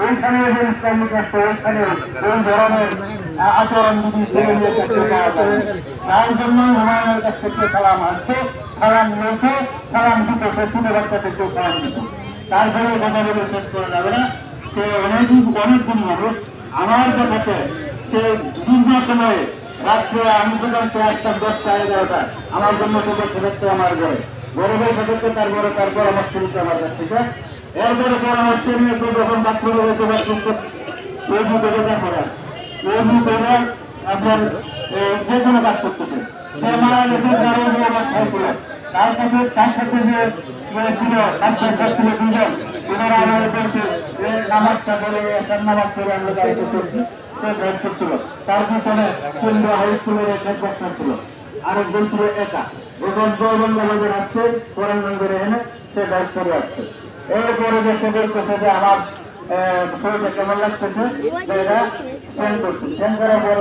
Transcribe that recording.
ওইখানে যে ইসলামিক রাষ্ট্র ওইখানে ওই ধরনের আচরণ যদি তার জন্য হুমায়ুনের কাছ থেকে সালাম আসছে, সালাম নিয়েছে, সালাম দিত, সে ছোট বাচ্চাদেরকেও সালাম দিত। তারপরে কথা বলে শেষ করা যাবে না। সে অনেকদিন মানুষ আমার কথাতে সে দীর্ঘ সময়ে রাত্রে আমি যখন আসতাম 10টা 11টা আমার জন্য সদস্য আমার ঘরে গরমের সদস্য তারপর আমার শুরুতে আমার কাছ থেকে এরপরে পরামর্শ নিয়ে যখন বাথরুমে বসে বাথরুম ওই দুটো করা ওই দুটো আপনার যে কোনো কাজ করতেছে সে মারা গেছে তারও আমার খাইছিল তার সাথে যে ছিল ছিল দুজন ওনারা আমাদের বলছে নামাজটা বলে একটা নামাজ করে আমরা গাড়িতে করছি সে ড্রাইভ করছিল তার পিছনে কেন্দ্র হাই স্কুলের এক বক্তা ছিল আরেকজন ছিল একা এখন জয়বঙ্গবাজার আসছে কোরআনগঞ্জের এনে সে ড্রাইভ করে আসছে এরপরে যে সে বলতেছে যে আমার শরীরটা কেমন লাগতেছে যে এরা স্ট্যান্ড করছে স্ট্যান্ড করার পরে